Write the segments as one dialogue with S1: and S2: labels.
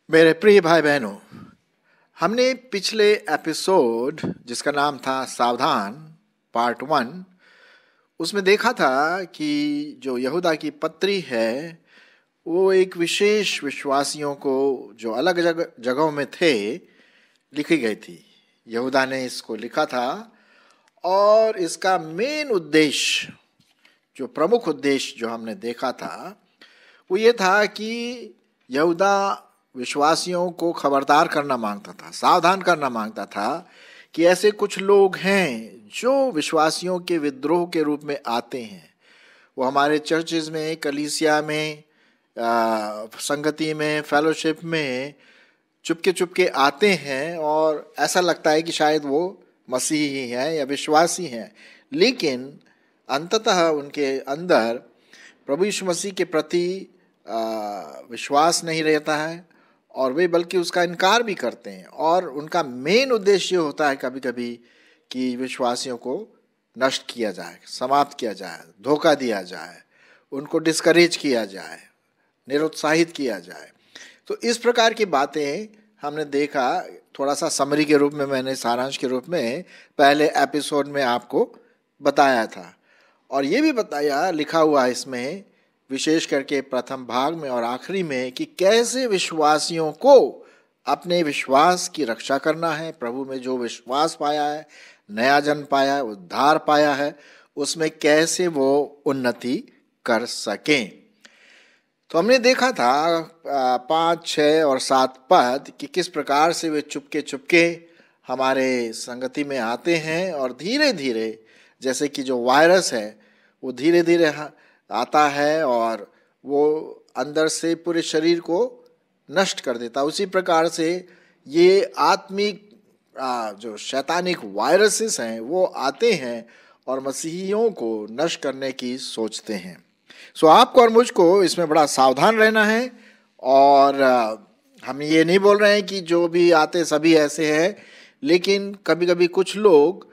S1: मेरे प्रिय भाई बहनों, हमने पिछले एपिसोड जिसका नाम था सावधान पार्ट 1, उसमें देखा था कि जो यहूदा की पत्री है वो एक विशेष विश्वासियों को जो अलग जगहों में थे लिखी गई थी। यहूदा ने इसको लिखा था और इसका मेन उद्देश्य, जो प्रमुख उद्देश्य जो हमने देखा था वो ये था कि यहूदा विश्वासियों को खबरदार करना मांगता था, सावधान करना मांगता था कि ऐसे कुछ लोग हैं जो विश्वासियों के विद्रोह के रूप में आते हैं। वो हमारे चर्चेज में, कलीसिया में, संगति में, फेलोशिप में चुपके आते हैं और ऐसा लगता है कि शायद वो मसीही हैं या विश्वासी हैं, लेकिन अंततः उनके अंदर प्रभु यीशु मसीह के प्रति विश्वास नहीं रहता है और वे बल्कि उसका इनकार भी करते हैं। और उनका मेन उद्देश्य होता है कभी कभी कि विश्वासियों को नष्ट किया जाए, समाप्त किया जाए, धोखा दिया जाए, उनको डिस्करेज किया जाए, निरुत्साहित किया जाए। तो इस प्रकार की बातें हमने देखा। थोड़ा सा समरी के रूप में, मैंने सारांश के रूप में पहले एपिसोड में आपको बताया था और ये भी बताया, लिखा हुआ इसमें विशेष करके प्रथम भाग में और आखिरी में, कि कैसे विश्वासियों को अपने विश्वास की रक्षा करना है। प्रभु में जो विश्वास पाया है, नया जन्म पाया है, उद्धार पाया है, उसमें कैसे वो उन्नति कर सकें। तो हमने देखा था 5, 6 और 7 पद कि किस प्रकार से वे चुपके हमारे संगति में आते हैं और धीरे धीरे, जैसे कि जो वायरस है वो धीरे धीरे आता है और वो अंदर से पूरे शरीर को नष्ट कर देता है, उसी प्रकार से ये आत्मिक जो शैतानिक वायरसेस हैं वो आते हैं और मसीहियों को नष्ट करने की सोचते हैं। सो आपको और मुझको इसमें बड़ा सावधान रहना है। और हम ये नहीं बोल रहे हैं कि जो भी आते सभी ऐसे हैं, लेकिन कभी कभी कुछ लोग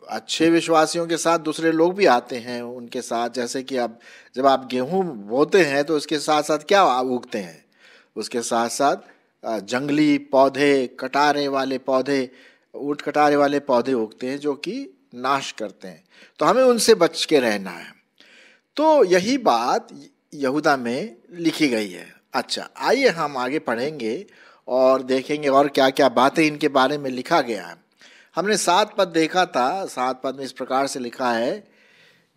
S1: अच्छे विश्वासियों के साथ दूसरे लोग भी आते हैं उनके साथ। जैसे कि अब जब आप गेहूं बोते हैं तो उसके साथ साथ क्या उगते हैं? उसके साथ साथ जंगली पौधे, कटारे वाले पौधे, ऊंट कटारे वाले पौधे उगते हैं जो कि नाश करते हैं। तो हमें उनसे बच के रहना है। तो यही बात यहूदा में लिखी गई है। अच्छा, आइए हम आगे पढ़ेंगे और देखेंगे और क्या क्या बातें इनके बारे में लिखा गया है। हमने 7 पद देखा था। 7 पद में इस प्रकार से लिखा है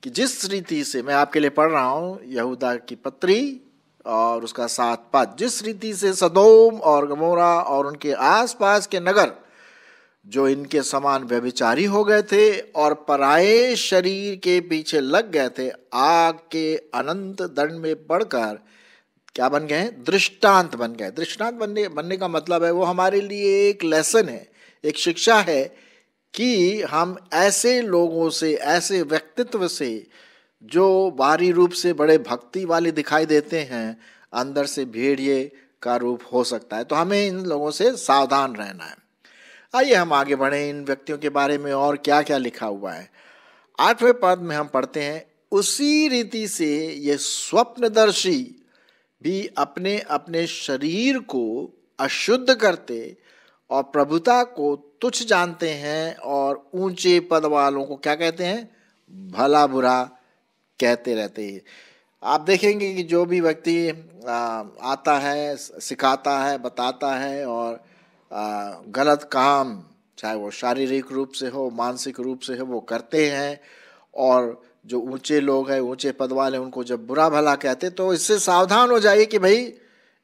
S1: कि जिस रीति से, मैं आपके लिए पढ़ रहा हूँ यहूदा की पत्री और उसका 7 पद, जिस रीति से सदोम और गमोरा और उनके आसपास के नगर जो इनके समान व्यभिचारी हो गए थे और पराये शरीर के पीछे लग गए थे, आग के अनंत दंड में पड़कर क्या बन गए? दृष्टांत बन गए। दृष्टांत बनने का मतलब है वो हमारे लिए एक लेसन है, एक शिक्षा है कि हम ऐसे लोगों से, ऐसे व्यक्तित्व से जो बाहरी रूप से बड़े भक्ति वाले दिखाई देते हैं, अंदर से भेड़िए का रूप हो सकता है। तो हमें इन लोगों से सावधान रहना है। आइए हम आगे बढ़ें इन व्यक्तियों के बारे में और क्या क्या लिखा हुआ है। 8वें पद में हम पढ़ते हैं, उसी रीति से ये स्वप्नदर्शी भी अपने अपने शरीर को अशुद्ध करते और प्रभुता को तुच्छ जानते हैं और ऊंचे पद वालों को क्या कहते हैं? भला बुरा कहते रहते हैं। आप देखेंगे कि जो भी व्यक्ति आता है, सिखाता है, बताता है और गलत काम, चाहे वो शारीरिक रूप से हो, मानसिक रूप से हो, वो करते हैं। और जो ऊंचे लोग हैं, ऊंचे पद वाले, उनको जब बुरा भला कहते, तो इससे सावधान हो जाइए कि भाई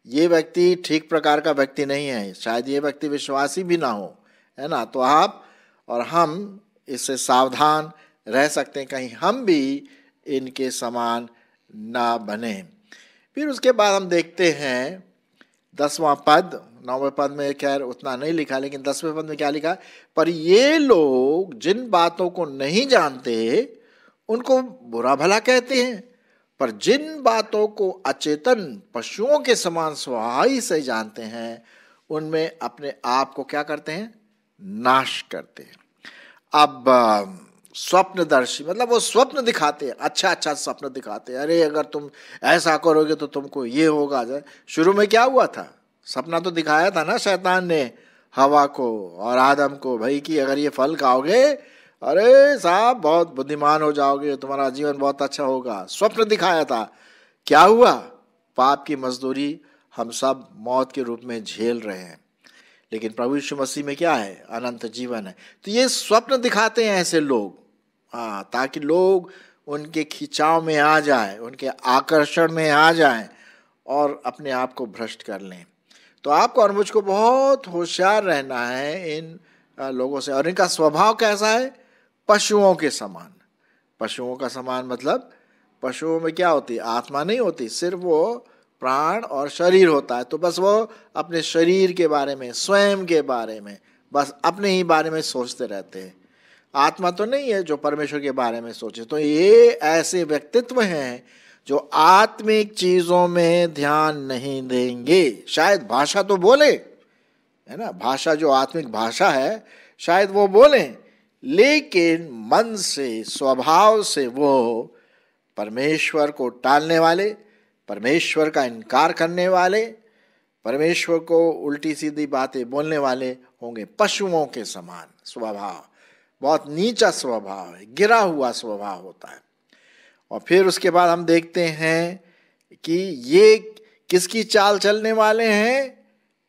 S1: ये व्यक्ति ठीक प्रकार का व्यक्ति नहीं है, शायद ये व्यक्ति विश्वासी भी ना हो, है ना। तो आप और हम इससे सावधान रह सकते हैं, कहीं हम भी इनके समान ना बने। फिर उसके बाद हम देखते हैं 10वां पद। 9वें पद में खैर उतना नहीं लिखा, लेकिन 10वें पद में क्या लिखा? पर ये लोग जिन बातों को नहीं जानते उनको बुरा भला कहते हैं, पर जिन बातों को अचेतन पशुओं के समान स्वाभाविक से जानते हैं उनमें अपने आप को क्या करते हैं? नाश करते हैं। अब स्वप्नदर्शी, मतलब वो स्वप्न दिखाते हैं, अच्छा अच्छा स्वप्न दिखाते हैं। अरे अगर तुम ऐसा करोगे तो तुमको ये होगा। शुरू में क्या हुआ था? सपना तो दिखाया था ना शैतान ने हवा को और आदम को, भाई कि अगर ये फल खाओगे अरे साहब बहुत बुद्धिमान हो जाओगे, तुम्हारा जीवन बहुत अच्छा होगा। स्वप्न दिखाया था। क्या हुआ? पाप की मजदूरी हम सब मौत के रूप में झेल रहे हैं, लेकिन प्रभु यीशु मसीह में क्या है? अनंत जीवन है। तो ये स्वप्न दिखाते हैं ऐसे लोग, हाँ, ताकि लोग उनके खिंचाव में आ जाए, उनके आकर्षण में आ जाएं और अपने आप को भ्रष्ट कर लें। तो आपको और मुझको बहुत होशियार रहना है इन लोगों से। और इनका स्वभाव कैसा है? पशुओं के समान। पशुओं का समान मतलब पशुओं में क्या होती है? आत्मा नहीं होती, सिर्फ वो प्राण और शरीर होता है। तो बस वो अपने शरीर के बारे में, स्वयं के बारे में, बस अपने ही बारे में सोचते रहते हैं। आत्मा तो नहीं है जो परमेश्वर के बारे में सोचे। तो ये ऐसे व्यक्तित्व हैं जो आत्मिक चीजों में ध्यान नहीं देंगे। शायद भाषा तो बोले, है ना, भाषा जो आत्मिक भाषा है शायद वो बोले, लेकिन मन से, स्वभाव से वो परमेश्वर को टालने वाले, परमेश्वर का इनकार करने वाले, परमेश्वर को उल्टी सीधी बातें बोलने वाले होंगे। पशुओं के समान स्वभाव, बहुत नीचा स्वभाव है, गिरा हुआ स्वभाव होता है। और फिर उसके बाद हम देखते हैं कि ये किसकी चाल चलने वाले हैं?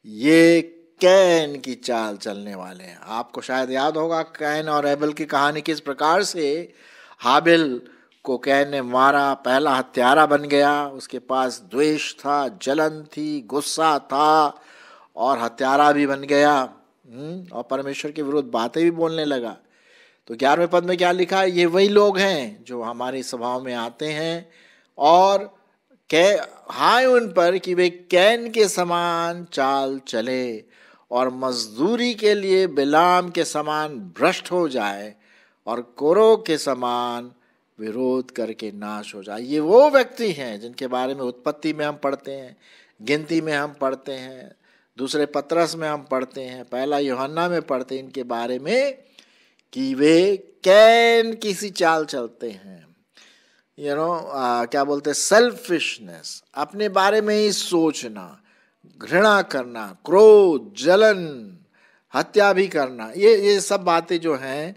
S1: ये कैन की चाल चलने वाले हैं। आपको शायद याद होगा कैन और एबेल की कहानी, किस प्रकार से हाबिल को कैन ने मारा, पहला हत्यारा बन गया। उसके पास द्वेष था, जलन थी, गुस्सा था और हत्यारा भी बन गया। और परमेश्वर के विरुद्ध बातें भी बोलने लगा। तो 11वें पद में क्या लिखा है? ये वही लोग हैं जो हमारे स्वभाव में आते हैं और हाय उन पर कि वे कैन के समान चाल चले और मजदूरी के लिए बिलाम के समान भ्रष्ट हो जाए और कोरो के समान विरोध करके नाश हो जाए। ये वो व्यक्ति हैं जिनके बारे में उत्पत्ति में हम पढ़ते हैं, गिनती में हम पढ़ते हैं, दूसरे पत्रस में हम पढ़ते हैं, पहला यूहन्ना में पढ़ते हैं इनके बारे में कि वे कैन की सी चाल चलते हैं। क्या बोलते हैं? सेल्फिशनेस, अपने बारे में ही सोचना, घृणा करना, क्रोध, जलन, हत्या भी करना, ये सब बातें जो हैं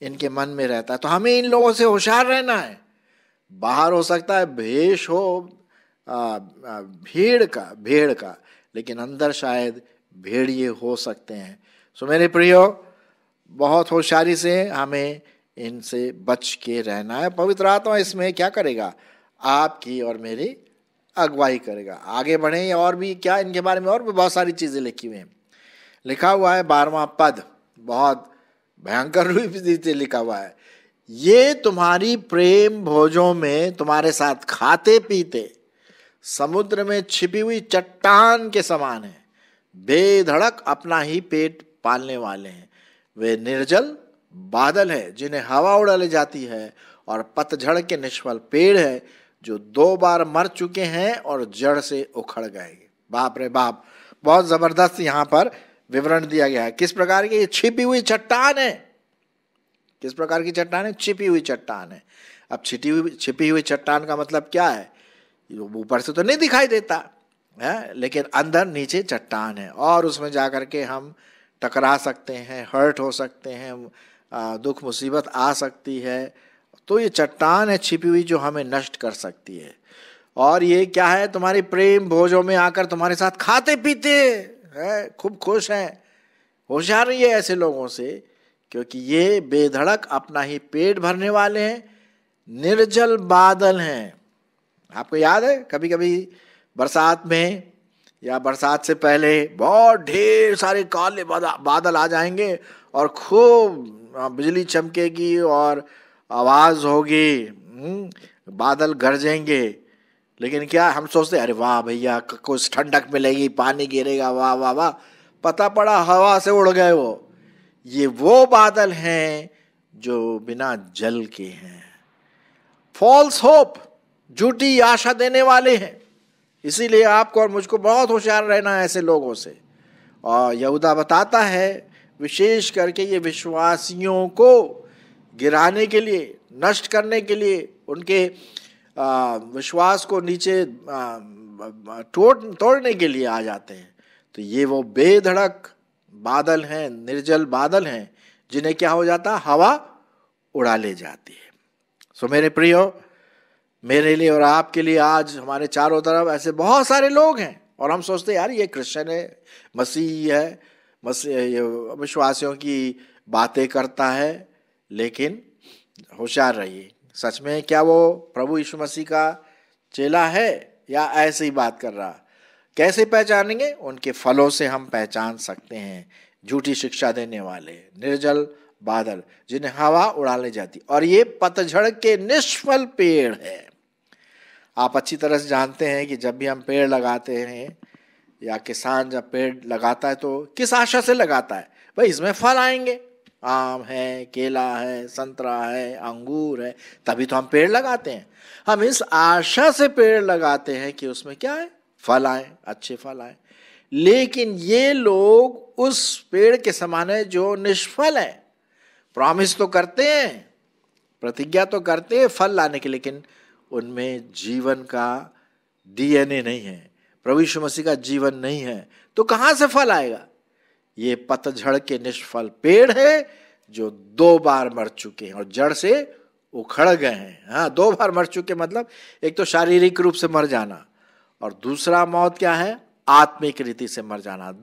S1: इनके मन में रहता है। तो हमें इन लोगों से होशियार रहना है। बाहर हो सकता है भेष हो भेड़ का, लेकिन अंदर शायद भेड़िए हो सकते हैं। सो मेरे प्रियो, बहुत होशियारी से हमें इनसे बच के रहना है। पवित्र आत्मा इसमें क्या करेगा? आपकी और मेरी अगुवाई करेगा। आगे बढ़े और भी क्या इनके बारे में और भी बहुत सारी चीजें लिखी हुई हैं। लिखा हुआ है 12वां पद, बहुत भयंकर रूप से लिखा हुआ है, ये तुम्हारी प्रेम भोजों में तुम्हारे साथ खाते पीते समुद्र में छिपी हुई चट्टान के समान है, बेधड़क अपना ही पेट पालने वाले हैं। वे निर्जल बादल है जिन्हें हवा उड़ा ले जाती है और पतझड़ के निष्फल पेड़ है जो 2 बार मर चुके हैं और जड़ से उखड़ गए। बाप रे बाप, बहुत जबरदस्त यहाँ पर विवरण दिया गया है। किस प्रकार की? ये छिपी हुई चट्टान है। किस प्रकार की चट्टान है? छिपी हुई चट्टान है। अब छिपी हुई चट्टान का मतलब क्या है? ऊपर से तो नहीं दिखाई देता है, लेकिन अंदर नीचे चट्टान है और उसमें जाकर के हम टकरा सकते हैं, हर्ट हो सकते हैं, दुख मुसीबत आ सकती है। तो ये चट्टान है छिपी हुई जो हमें नष्ट कर सकती है। और ये क्या है? तुम्हारी प्रेम भोजों में आकर तुम्हारे साथ खाते पीते है, खूब खुश है। होशियार रहिए ऐसे लोगों से, क्योंकि ये बेधड़क अपना ही पेट भरने वाले हैं, निर्जल बादल हैं। आपको याद है कभी कभी बरसात में या बरसात से पहले बहुत ढेर सारे काले बादल आ जाएंगे और खूब बिजली चमकेगी और आवाज होगी, बादल गरजेंगे। लेकिन क्या हम सोचते अरे वाह भैया कुछ ठंडक मिलेगी, पानी गिरेगा, वाह वाह वाह, पता पड़ा हवा से उड़ गए वो। ये वो बादल हैं जो बिना जल के हैं। फॉल्स होप, झूठी आशा देने वाले हैं। इसीलिए आपको और मुझको बहुत होशियार रहना है ऐसे लोगों से। और यहूदा बताता है विशेष करके ये विश्वासियों को गिराने के लिए, नष्ट करने के लिए, उनके विश्वास को नीचे तोड़ने के लिए आ जाते हैं। तो ये वो बेधड़क बादल हैं, निर्जल बादल हैं, जिन्हें क्या हो जाता, हवा उड़ा ले जाती है। सो मेरे प्रियो, मेरे लिए और आपके लिए आज हमारे चारों तरफ ऐसे बहुत सारे लोग हैं और हम सोचते हैं यार ये क्रिश्चियन है, मसीह है, मसीह विश्वासियों की बातें करता है। लेकिन होशियार रहिए, सच में क्या वो प्रभु यीशु मसीह का चेला है या ऐसे ही बात कर रहा? कैसे पहचानेंगे? उनके फलों से हम पहचान सकते हैं। झूठी शिक्षा देने वाले, निर्जल बादल जिन्हें हवा उड़ा ले जाती, और ये पतझड़ के निष्फल पेड़ है। आप अच्छी तरह से जानते हैं कि जब भी हम पेड़ लगाते हैं या किसान जब पेड़ लगाता है तो किस आशा से लगाता है? भाई इसमें फल आएंगे, आम है, केला है, संतरा है, अंगूर है, तभी तो हम पेड़ लगाते हैं। हम इस आशा से पेड़ लगाते हैं कि उसमें क्या है, फल आए, अच्छे फल आए। लेकिन ये लोग उस पेड़ के समान है जो निष्फल है। प्रॉमिस तो करते हैं, प्रतिज्ञा तो करते हैं फल लाने के, लेकिन उनमें जीवन का डीएनए नहीं है, प्रभु यीशु मसीह का जीवन नहीं है, तो कहां से फल आएगा? ये पतझड़ के निष्फल पेड़ है जो 2 बार मर चुके हैं और जड़ से उखड़ गए हैं। हाँ, 2 बार मर चुके मतलब एक तो शारीरिक रूप से मर जाना और दूसरा मौत क्या है, आत्मिक रीति से मर जाना।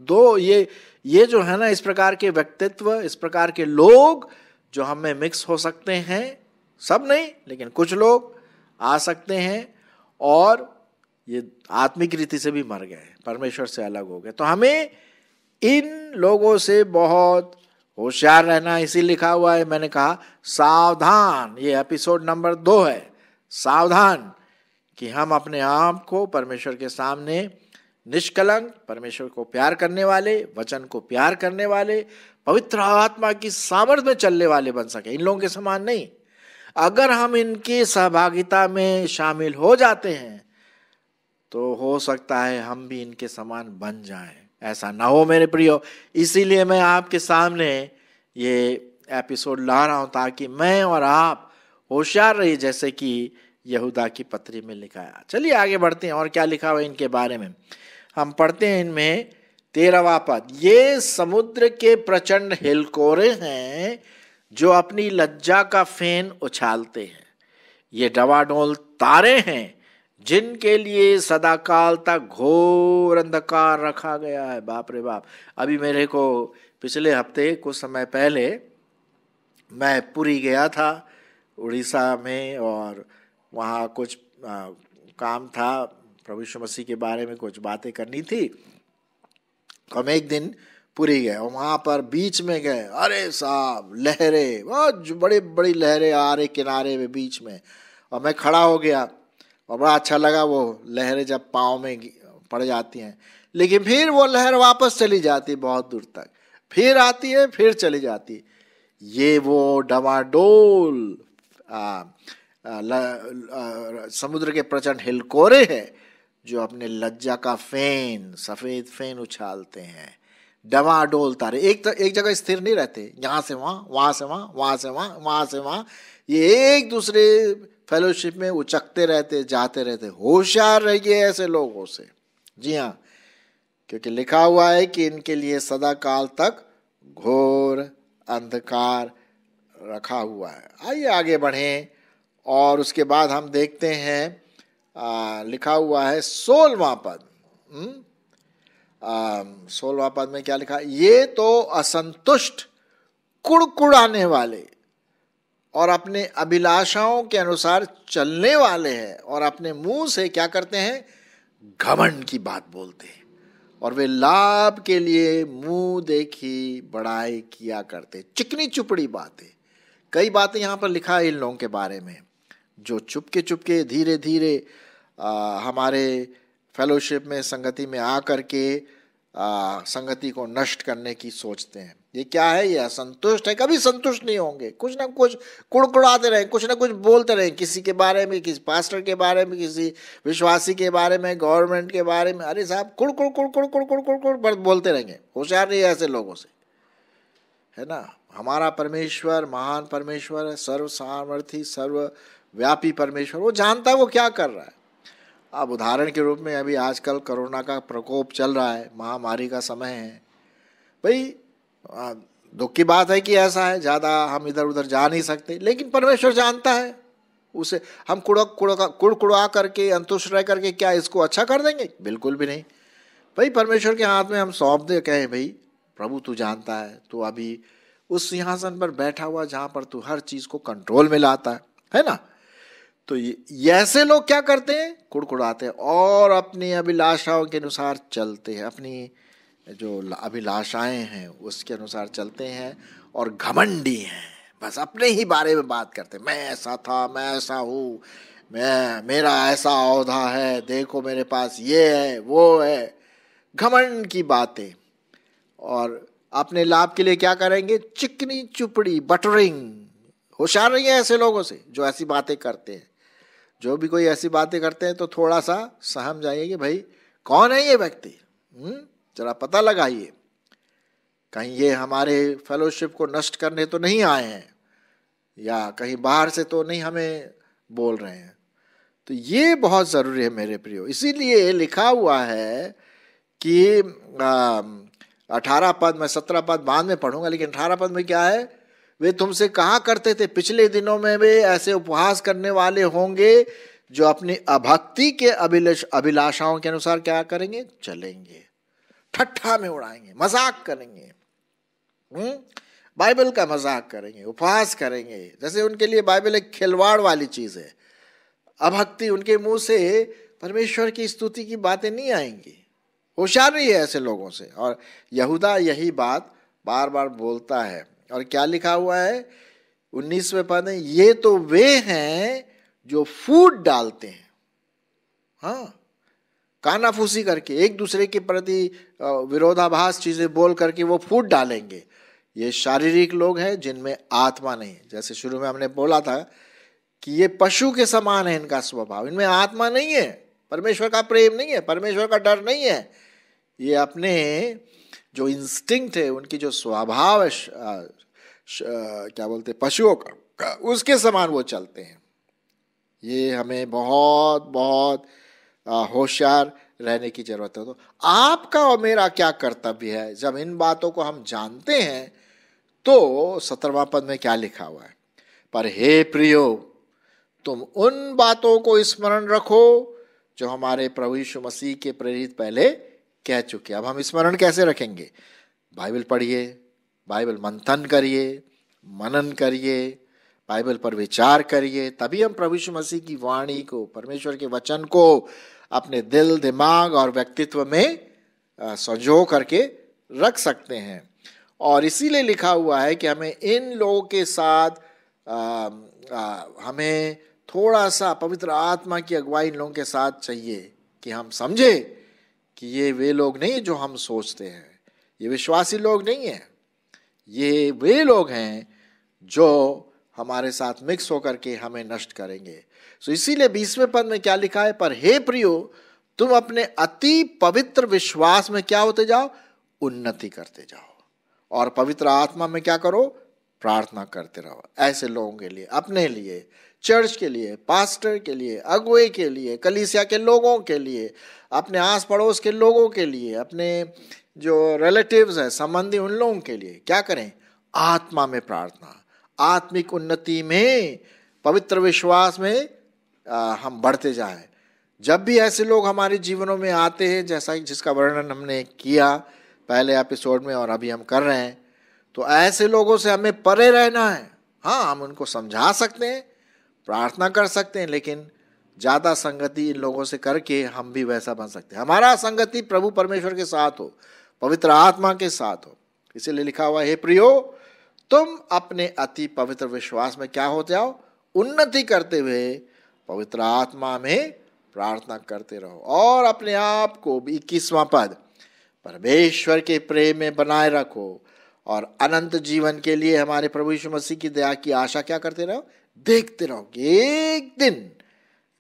S1: ये जो है ना, इस प्रकार के व्यक्तित्व, इस प्रकार के लोग जो हम में मिक्स हो सकते हैं, सब नहीं लेकिन कुछ लोग आ सकते हैं और ये आत्मिक रीति से भी मर गए, परमेश्वर से अलग हो गए। तो हमें इन लोगों से बहुत होशियार रहना। इसी लिखा हुआ है, मैंने कहा सावधान, ये एपिसोड नंबर 2 है, सावधान, कि हम अपने आप को परमेश्वर के सामने निष्कलंक, परमेश्वर को प्यार करने वाले, वचन को प्यार करने वाले, पवित्र आत्मा की सामर्थ में चलने वाले बन सके, इन लोगों के समान नहीं। अगर हम इनकी सहभागिता में शामिल हो जाते हैं तो हो सकता है हम भी इनके समान बन जाएं। ऐसा ना हो मेरे प्रियो। इसीलिए मैं आपके सामने ये एपिसोड ला रहा हूं ताकि मैं और आप होशियार रहिए, जैसे कि यहूदा की पत्री में लिखा है। चलिए आगे बढ़ते हैं और क्या लिखा हुआ है इनके बारे में। हम पढ़ते हैं इनमें 13वां पद, ये समुद्र के प्रचंड हिलकोरे हैं जो अपनी लज्जा का फेन उछालते हैं। ये डवाडोल तारे हैं जिनके लिए सदाकाल तक घोर अंधकार रखा गया है। बाप रे बाप। अभी मेरे को पिछले हफ्ते कुछ समय पहले मैं पुरी गया था उड़ीसा में, और वहाँ कुछ काम था, प्रभु यीशु मसीह के बारे में कुछ बातें करनी थी। हम एक दिन पुरी गए और वहाँ पर बीच में गए। अरे साहब, लहरें, बहुत बड़ी बड़ी लहरें आ रही किनारे में बीच में, और मैं खड़ा हो गया और बड़ा अच्छा लगा वो लहरें जब पाँव में पड़ जाती हैं। लेकिन फिर वो लहर वापस चली जाती बहुत दूर तक, फिर आती है, फिर चली जाती। ये वो डवाडोल समुद्र के प्रचंड हिलकोरे हैं जो अपने लज्जा का फेन, सफेद फेन उछालते हैं। डवाडोल तारे एक जगह स्थिर नहीं रहते, यहाँ से वहाँ, वहाँ से वहाँ, वहाँ से वहाँ, वहाँ से वहाँ, ये एक दूसरे फेलोशिप में उचकते रहते, जाते रहते। होशियार रहिए ऐसे लोगों से। जी हाँ, क्योंकि लिखा हुआ है कि इनके लिए सदा काल तक घोर अंधकार रखा हुआ है। आइए आगे बढ़ें और उसके बाद हम देखते हैं लिखा हुआ है 16वां पद। 16वां पद में क्या लिखा? ये तो असंतुष्ट, कुड़कुड़ाने वाले और अपने अभिलाषाओं के अनुसार चलने वाले हैं, और अपने मुंह से क्या करते हैं? घमंड की बात बोलते हैं, और वे लाभ के लिए मुंह देखी बड़ाई किया करते। चिकनी चुपड़ी बातें, कई बातें यहाँ पर लिखा है इन लोगों के बारे में, जो चुपके चुपके धीरे धीरे हमारे फेलोशिप में, संगति में आकर के संगति को नष्ट करने की सोचते हैं। ये क्या है? ये असंतुष्ट है, कभी संतुष्ट नहीं होंगे, कुछ ना कुछ कुड़कुड़ाते रहें, कुछ ना कुछ बोलते रहें, किसी के बारे में, किसी पास्टर के बारे में, किसी विश्वासी के बारे में, गवर्नमेंट के बारे में। अरे साहब, कुड़ कुड़ कुड़ कुड़ कुड़ कुड़ कुड़ कुड़ बोलते रहेंगे। होशियार नहीं है ऐसे लोगों से, है ना। हमारा परमेश्वर महान परमेश्वर है, सर्व सामर्थी सर्वव्यापी परमेश्वर, वो जानता है वो क्या कर रहा है। अब उदाहरण के रूप में अभी आजकल कोरोना का प्रकोप चल रहा है, महामारी का समय है भाई। दुख की बात है कि ऐसा है, ज़्यादा हम इधर उधर जा नहीं सकते, लेकिन परमेश्वर जानता है। उसे हम कुड़कुड़ा करके अंतुष्ट रह करके क्या इसको अच्छा कर देंगे? बिल्कुल भी नहीं भाई। परमेश्वर के हाथ में हम सौंप दे, कहे भाई प्रभु तू जानता है, तू अभी उस सिंहासन पर बैठा हुआ जहाँ पर तू हर चीज़ को कंट्रोल में लाता है ना। तो ये ऐसे लोग क्या करते हैं? कुड़कुड़ाते हैं और अपनी अभिलाषाओं के अनुसार चलते हैं, अपनी जो अभिलाषाएं हैं उसके अनुसार चलते हैं और घमंडी हैं, बस अपने ही बारे में बात करते हैं। मैं ऐसा था, मैं ऐसा हूँ, मेरा ऐसा औहदा है, देखो मेरे पास ये है वो है, घमंड की बातें। और अपने लाभ के लिए क्या करेंगे? चिकनी चुपड़ी बटरिंग। होशियार रहिए ऐसे लोगों से जो ऐसी बातें करते हैं। जो भी कोई ऐसी बातें करते हैं तो थोड़ा सा सहम जाइए कि भाई कौन है ये व्यक्ति, जरा पता लगाइए, कहीं ये हमारे फेलोशिप को नष्ट करने तो नहीं आए हैं, या कहीं बाहर से तो नहीं हमें बोल रहे हैं। तो ये बहुत ज़रूरी है मेरे प्रियो। इसीलिए लिखा हुआ है कि 18 पद, मैं 17 पद बाद में पढ़ूंगा, लेकिन 18 पद में क्या है? वे तुमसे कहा करते थे पिछले दिनों में वे ऐसे उपहास करने वाले होंगे जो अपनी अभक्ति के अभिलाषाओं के अनुसार क्या करेंगे? चलेंगे, ठट्ठा में उड़ाएंगे, मजाक करेंगे, बाइबल का मजाक करेंगे, उपहास करेंगे, जैसे उनके लिए बाइबल एक खिलवाड़ वाली चीज है। अभक्ति, उनके मुंह से परमेश्वर की स्तुति की बातें नहीं आएंगी। होशियार रही है ऐसे लोगों से। और यहूदा यही बात बार बार बोलता है। और क्या लिखा हुआ है 19वें पद में? ये तो वे हैं जो फूट डालते हैं, हाँ, कानाफूसी करके एक दूसरे के प्रति विरोधाभास चीजें बोल करके वो फूट डालेंगे। ये शारीरिक लोग हैं जिनमें आत्मा नहीं। जैसे शुरू में हमने बोला था कि ये पशु के समान है इनका स्वभाव, इनमें आत्मा नहीं है, परमेश्वर का प्रेम नहीं है, परमेश्वर का डर नहीं है। ये अपने जो इंस्टिंक्ट है, उनकी जो स्वभाव है, क्या बोलते हैं, पशुओं का, उसके समान वो चलते हैं। ये हमें बहुत बहुत होशियार रहने की जरूरत है। तो आपका और मेरा क्या कर्तव्य है जब इन बातों को हम जानते हैं? तो 17वां पद में क्या लिखा हुआ है? पर हे प्रियो, तुम उन बातों को स्मरण रखो जो हमारे प्रभु यीशु मसीह के प्रेरित पहले कह चुके। अब हम स्मरण कैसे रखेंगे? बाइबल पढ़िए, बाइबल मंथन करिए, मनन करिए, बाइबल पर विचार करिए, तभी हम प्रभु यीशु मसीह की वाणी को, परमेश्वर के वचन को अपने दिल, दिमाग और व्यक्तित्व में संजो करके रख सकते हैं। और इसीलिए लिखा हुआ है कि हमें इन लोगों के साथ हमें थोड़ा सा पवित्र आत्मा की अगुवाई इन लोगों के साथ चाहिए कि हम समझे कि ये वे लोग नहीं जो हम सोचते हैं, ये विश्वासी लोग नहीं हैं, ये वे लोग हैं जो हमारे साथ मिक्स होकर के हमें नष्ट करेंगे। सो इसीलिए 20वें पद में क्या लिखा है? पर हे प्रियो, तुम अपने अति पवित्र विश्वास में क्या होते जाओ? उन्नति करते जाओ। और पवित्र आत्मा में क्या करो? प्रार्थना करते रहो। ऐसे लोगों के लिए, अपने लिए, चर्च के लिए, पास्टर के लिए, अगुवे के लिए, कलीसिया के लोगों के लिए, अपने आस पड़ोस के लोगों के लिए, अपने जो रिलेटिव्स हैं, संबंधी, उन लोगों के लिए क्या करें? आत्मा में प्रार्थना, आत्मिक उन्नति में, पवित्र विश्वास में हम बढ़ते जाएं। जब भी ऐसे लोग हमारे जीवनों में आते हैं, जैसा जिसका वर्णन हमने किया पहले एपिसोड में और अभी हम कर रहे हैं, तो ऐसे लोगों से हमें परे रहना है। हाँ, हम उनको समझा सकते हैं, प्रार्थना कर सकते हैं, लेकिन ज़्यादा संगति इन लोगों से करके हम भी वैसा बन सकते हैं। हमारा संगति प्रभु परमेश्वर के साथ हो, पवित्र आत्मा के साथ हो। इसीलिए लिखा हुआ है, हे प्रियो, तुम अपने अति पवित्र विश्वास में क्या होते जाओ? उन्नति करते हुए पवित्र आत्मा में प्रार्थना करते रहो और अपने आप को 21वां पद परमेश्वर के प्रेम में बनाए रखो और अनंत जीवन के लिए हमारे प्रभु यीशु मसीह की दया की आशा क्या करते रहो? देखते रहो कि एक दिन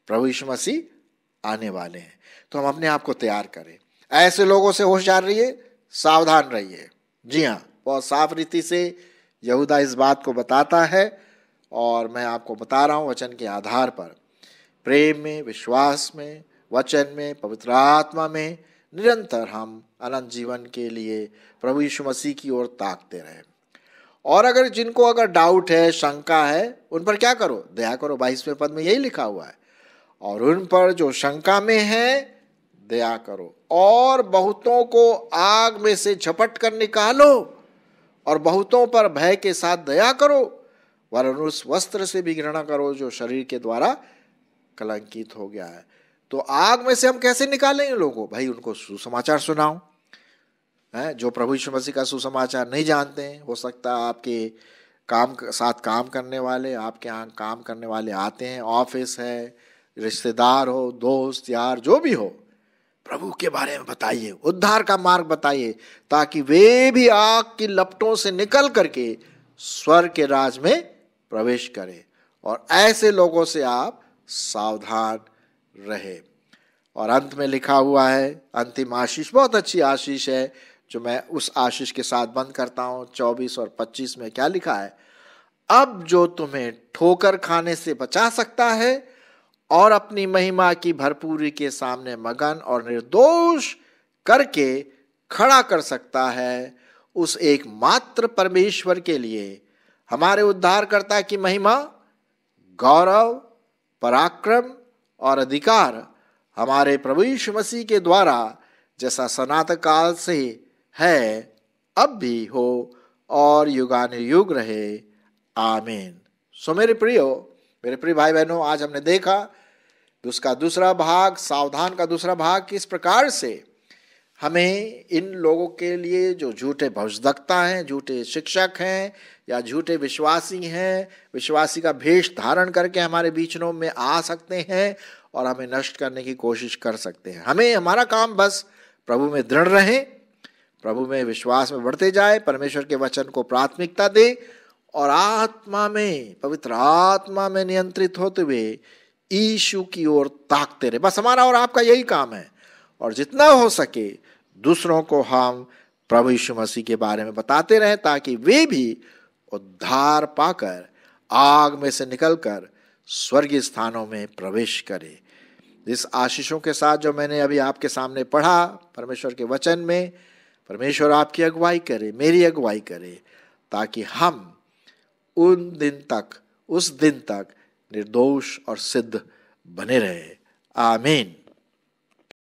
S1: प्रभु यीशु मसीह आने वाले हैं। तो हम अपने आप को तैयार करें। ऐसे लोगों से होशियार रहिए, सावधान रहिए। जी हाँ, बहुत साफ रीति से यहूदा इस बात को बताता है और मैं आपको बता रहा हूँ वचन के आधार पर। प्रेम में, विश्वास में, वचन में, पवित्र आत्मा में निरंतर हम अनंत जीवन के लिए प्रभु यीशु मसीह की ओर ताकते रहें। और अगर डाउट है, शंका है, उन पर क्या करो? दया करो। 22वें पद में यही लिखा हुआ है, और उन पर जो शंका में है दया करो, और बहुतों को आग में से झपट कर निकालो, और बहुतों पर भय के साथ दया करो, वरन उस वस्त्र से भी घृणा करो जो शरीर के द्वारा कलंकित हो गया है। तो आग में से हम कैसे निकालेंगे लोगों? भाई उनको सुसमाचार सुनाओ, है जो प्रभु यीशु मसीह का सुसमाचार नहीं जानते हैं। हो सकता है आपके साथ काम करने वाले, आपके यहाँ काम करने वाले आते हैं, ऑफिस है, रिश्तेदार हो, दोस्त यार जो भी हो, प्रभु के बारे में बताइए, उद्धार का मार्ग बताइए, ताकि वे भी आग की लपटों से निकल करके स्वर्ग के राज में प्रवेश करें। और ऐसे लोगों से आप सावधान रहे। और अंत में लिखा हुआ है, अंतिम आशीष बहुत अच्छी आशीष है, जो मैं उस आशीष के साथ बंद करता हूं। 24 और 25 में क्या लिखा है? अब जो तुम्हें ठोकर खाने से बचा सकता है और अपनी महिमा की भरपूरी के सामने मगन और निर्दोष करके खड़ा कर सकता है, उस एकमात्र परमेश्वर के लिए हमारे उद्धारकर्ता की महिमा, गौरव, पराक्रम और अधिकार हमारे प्रभु यीशु मसीह के द्वारा जैसा सनातन काल से है, अब भी हो और युगानुयुग रहे। आमीन। सो मेरे प्रिय भाई बहनों, आज हमने देखा उसका दूसरा भाग, सावधान का दूसरा भाग, किस प्रकार से हमें इन लोगों के लिए जो झूठे भविष्यद्वक्ता हैं, झूठे शिक्षक हैं या झूठे विश्वासी हैं, विश्वासी का भेष धारण करके हमारे बीचों में आ सकते हैं और हमें नष्ट करने की कोशिश कर सकते हैं। हमारा काम बस प्रभु में दृढ़ रहें, प्रभु में विश्वास में बढ़ते जाए, परमेश्वर के वचन को प्राथमिकता दे और आत्मा में, पवित्र आत्मा में नियंत्रित होते हुए यीशु की ओर ताकते रहे। बस हमारा और आपका यही काम है। और जितना हो सके दूसरों को हम प्रभु यीशु मसीह के बारे में बताते रहें, ताकि वे भी उद्धार पाकर आग में से निकलकर स्वर्गीय स्थानों में प्रवेश करें। इस आशीषों के साथ जो मैंने अभी आपके सामने पढ़ा परमेश्वर के वचन में, परमेश्वर आपकी अगुवाई करे, मेरी अगुवाई करे, ताकि हम उस दिन तक निर्दोष और सिद्ध बने रहे। आमीन।